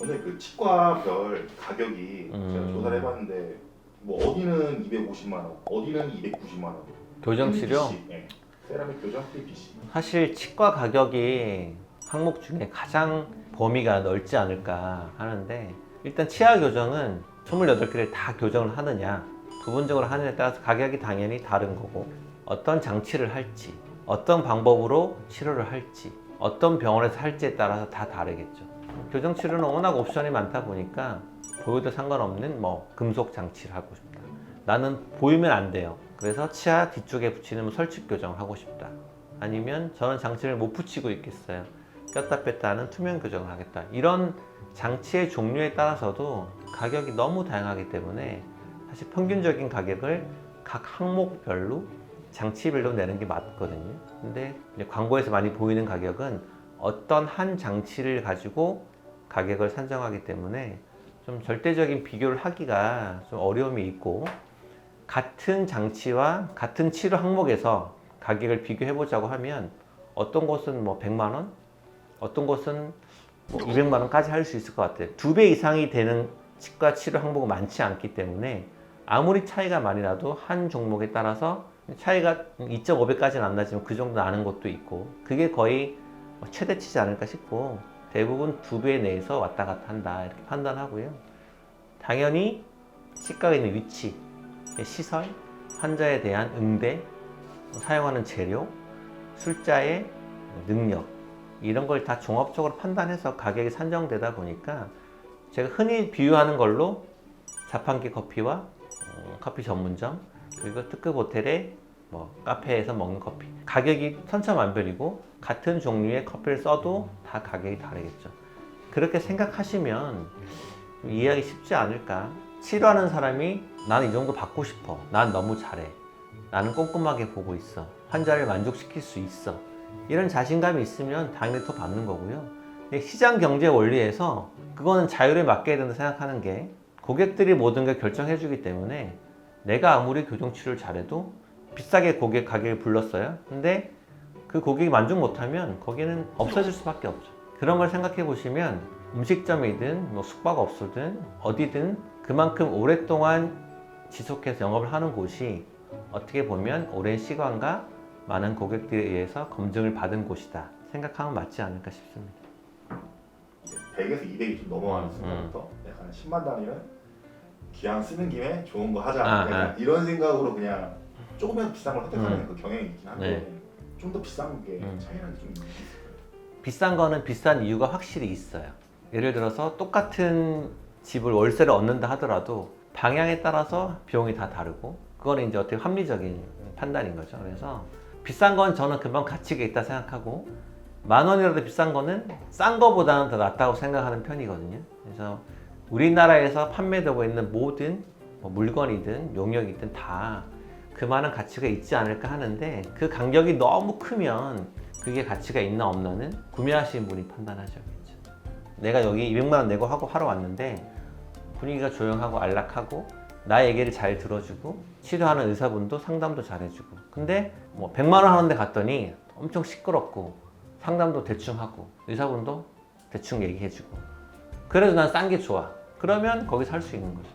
오늘 그 치과별 가격이 제가 조사를 해봤는데 뭐 어디는 250만 원, 어디는 290만 원. 교정 치료? 네. 세라믹 교정 PPC. 사실 치과 가격이 항목 중에 가장 범위가 넓지 않을까 하는데, 일단 치아 교정은 28개를 다 교정을 하느냐 부분적으로 하느냐에 따라서 가격이 당연히 다른 거고, 어떤 장치를 할지, 어떤 방법으로 치료를 할지, 어떤 병원에서 할지에 따라서 다 다르겠죠. 교정 치료는 워낙 옵션이 많다 보니까 보여도 상관없는 뭐 금속 장치를 하고 싶다, 나는 보이면 안 돼요, 그래서 치아 뒤쪽에 붙이는 뭐 설치 교정을 하고 싶다, 아니면 저는 장치를 못 붙이고 있겠어요, 꼈다 뺐다 하는 투명 교정을 하겠다. 이런 장치의 종류에 따라서도 가격이 너무 다양하기 때문에 사실 평균적인 가격을 각 항목별로 장치별로 내는 게 맞거든요. 근데 이제 광고에서 많이 보이는 가격은 어떤 한 장치를 가지고 가격을 산정하기 때문에 좀 절대적인 비교를 하기가 좀 어려움이 있고, 같은 장치와 같은 치료 항목에서 가격을 비교해 보자고 하면 어떤 곳은 뭐 100만 원, 어떤 곳은 뭐 200만 원까지 할 수 있을 것 같아요. 2배 이상이 되는 치과 치료 항목은 많지 않기 때문에 아무리 차이가 많이 나도 한 종목에 따라서 차이가 2.5배까지는 안 나지만 그 정도 나는 것도 있고, 그게 거의 최대치지 않을까 싶고, 대부분 2배 내에서 왔다 갔다 한다 이렇게 판단하고요. 당연히 치과가 있는 위치, 시설, 환자에 대한 응대, 사용하는 재료, 술자의 능력, 이런 걸 다 종합적으로 판단해서 가격이 산정되다 보니까, 제가 흔히 비유하는 걸로 자판기 커피와 커피 전문점, 그리고 특급 호텔의 뭐 카페에서 먹는 커피, 가격이 천차만별이고 같은 종류의 커피를 써도 다 가격이 다르겠죠. 그렇게 생각하시면 이해하기 쉽지 않을까. 치료하는 사람이 나는 이 정도 받고 싶어, 난 너무 잘해, 나는 꼼꼼하게 보고 있어, 환자를 만족시킬 수 있어, 이런 자신감이 있으면 당연히 더 받는 거고요. 시장 경제 원리에서 그거는 자율에 맡겨야 된다 생각하는 게, 고객들이 모든 걸 결정해 주기 때문에 내가 아무리 교정 치료를 잘해도 비싸게 고객 가격을 불렀어요. 근데 그 고객이 만족 못하면 거기는 없어질 수밖에 없죠. 그런 걸 생각해 보시면 음식점이든 뭐 숙박업소든 어디든 그만큼 오랫동안 지속해서 영업을 하는 곳이 어떻게 보면 오랜 시간과 많은 고객들에 의해서 검증을 받은 곳이다 생각하면 맞지 않을까 싶습니다. 100에서 200이 좀 넘어가는 순간부터 약간 10만 단위는 기왕 쓰는 김에 좋은 거 하자, 약간 이런 생각으로 그냥 조금이라도 비싼 걸 선택하는 그 경향이 있긴 한데, 좀 더 비싼 게 차이는 좀 있을까요? 비싼 거는 비싼 이유가 확실히 있어요. 예를 들어서 똑같은 집을 월세를 얻는다 하더라도 방향에 따라서 비용이 다 다르고, 그거는 이제 어떻게 합리적인 판단인 거죠. 그래서 비싼 건 저는 금방 가치가 있다 생각하고, 10,000원이라도 비싼 거는 싼 거보다는 더 낫다고 생각하는 편이거든요. 그래서 우리나라에서 판매되고 있는 모든 뭐 물건이든 용역이든 다 그만한 가치가 있지 않을까 하는데, 그 간격이 너무 크면 그게 가치가 있나 없나는 구매하시는 분이 판단하셔야겠죠. 내가 여기 200만 원 내고 하러 왔는데 분위기가 조용하고 안락하고 나의 얘기를 잘 들어주고 치료하는 의사분도 상담도 잘해주고, 근데 뭐 100만 원 하는데 갔더니 엄청 시끄럽고 상담도 대충 하고 의사분도 대충 얘기해주고, 그래도 난 싼 게 좋아, 그러면 거기서 할 수 있는 거죠.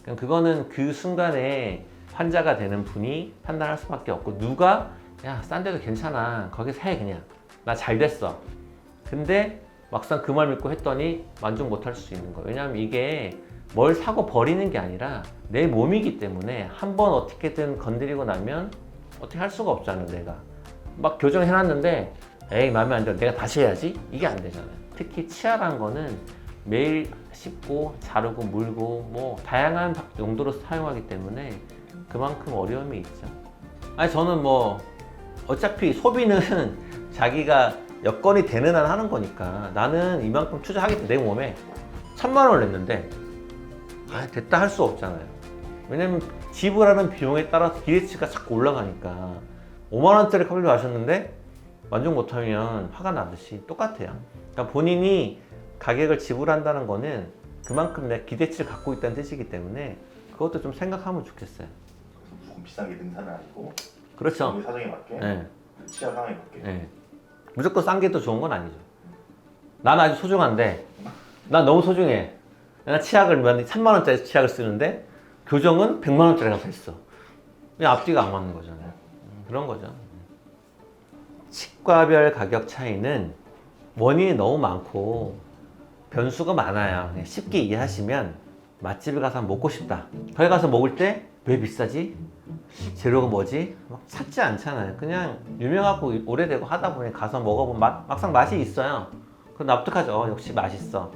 그러니까 그거는 그 순간에 환자가 되는 분이 판단할 수밖에 없고, 누가 야 싼 데도 괜찮아 거기서 해, 그냥 나 잘 됐어, 근데 막상 그 말 믿고 했더니 만족 못 할 수 있는 거예요. 왜냐하면 이게 뭘 사고 버리는 게 아니라 내 몸이기 때문에 한번 어떻게든 건드리고 나면 어떻게 할 수가 없잖아요. 내가 막 교정해놨는데 에이 마음에 안 들어, 내가 다시 해야지, 이게 안 되잖아요. 특히 치아란 거는 매일 씻고 자르고 물고 뭐 다양한 용도로 사용하기 때문에 그만큼 어려움이 있죠. 아니 저는 뭐 어차피 소비는 자기가 여건이 되는 한 하는 거니까, 나는 이만큼 투자하겠다, 내 몸에 1,000만 원을 냈는데 됐다 할 수 없잖아요. 왜냐면 지불하는 비용에 따라서 기대치가 자꾸 올라가니까. 5만 원짜리 커피를 마셨는데 만족 못하면 화가 나듯이 똑같아요. 그러니까 본인이 가격을 지불한다는 거는 그만큼 내 기대치를 갖고 있다는 뜻이기 때문에 그것도 좀 생각하면 좋겠어요. 무조건 비싼 게 능사는 아니고, 그렇죠. 우리 사정에 맞게, 네. 치아 상황에 맞게. 네. 무조건 싼 게 더 좋은 건 아니죠. 나는 아주 소중한데 난 너무 소중해. 내가 치약을 3만 원짜리 치약을 쓰는데 교정은 100만 원짜리가 서 있어. 그냥 앞뒤가 안 맞는 거잖아요. 그런 거죠. 치과별 가격 차이는 원인이 너무 많고 변수가 많아요. 그냥 쉽게 이해하시면 맛집에 가서 먹고 싶다. 거기 가서 먹을 때 왜 비싸지? 재료가 뭐지? 막 찾지 않잖아요. 그냥 유명하고 오래되고 하다 보니 가서 먹어보면 막상 맛이 있어요. 그럼 납득하죠. 역시 맛있어.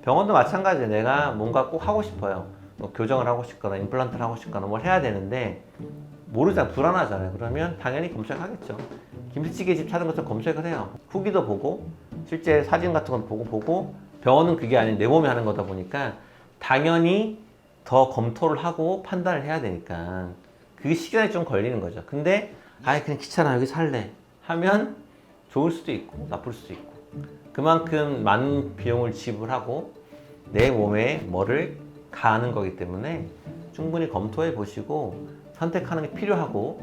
병원도 마찬가지예요. 내가 뭔가 꼭 하고 싶어요. 뭐 교정을 하고 싶거나 임플란트를 하고 싶거나 뭘 해야 되는데 모르잖아. 불안하잖아요. 그러면 당연히 검색하겠죠. 김치찌개 집 찾은 것처럼 검색을 해요. 후기도 보고 실제 사진 같은 건 보고 병원은 그게 아닌 내 몸이 하는 거다 보니까 당연히 더 검토를 하고 판단을 해야 되니까 그게 시간이 좀 걸리는 거죠. 근데 아이 그냥 귀찮아 여기 살래 하면 좋을 수도 있고 나쁠 수도 있고 그만큼 많은 비용을 지불하고 내 몸에 뭐를 가하는 거기 때문에 충분히 검토해 보시고 선택하는 게 필요하고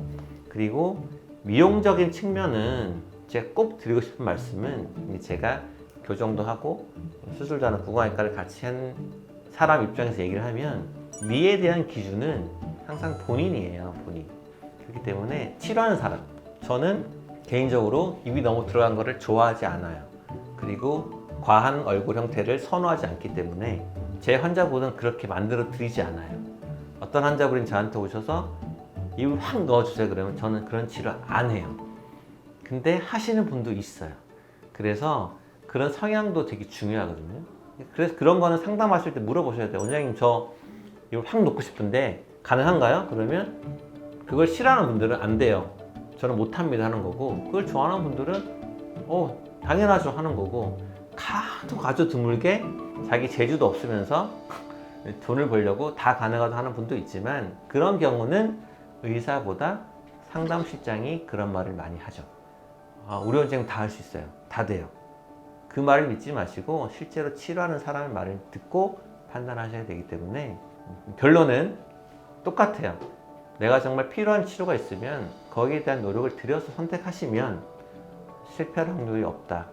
그리고 미용적인 측면은 제가 꼭 드리고 싶은 말씀은 제가 교정도 하고 수술도 하는 구강외과를 같이 한 사람 입장에서 얘기를 하면 미에 대한 기준은 항상 본인이에요. 본인. 그렇기 때문에 치료하는 사람 저는 개인적으로 입이 너무 들어간 거를 좋아하지 않아요. 그리고 과한 얼굴 형태를 선호하지 않기 때문에 제 환자분은 그렇게 만들어 드리지 않아요. 어떤 환자분이 저한테 오셔서 입을 확 넣어주세요 그러면 저는 그런 치료 안 해요. 근데 하시는 분도 있어요. 그래서 그런 성향도 되게 중요하거든요. 그래서 그런 거는 상담하실 때 물어보셔야 돼요. 원장님 저 이걸 확 놓고 싶은데 가능한가요? 그러면 그걸 싫어하는 분들은 안 돼요. 저는 못합니다 하는 거고 그걸 좋아하는 분들은 당연하죠 하는 거고 가도 드물게 자기 재주도 없으면서 돈을 벌려고 다 가능하다 하는 분도 있지만 그런 경우는 의사보다 상담실장이 그런 말을 많이 하죠. 우리 원장님 다 할 수 있어요. 다 돼요. 그 말을 믿지 마시고 실제로 치료하는 사람의 말을 듣고 판단하셔야 되기 때문에 결론은 똑같아요. 내가 정말 필요한 치료가 있으면 거기에 대한 노력을 들여서 선택하시면 실패할 확률이 없다.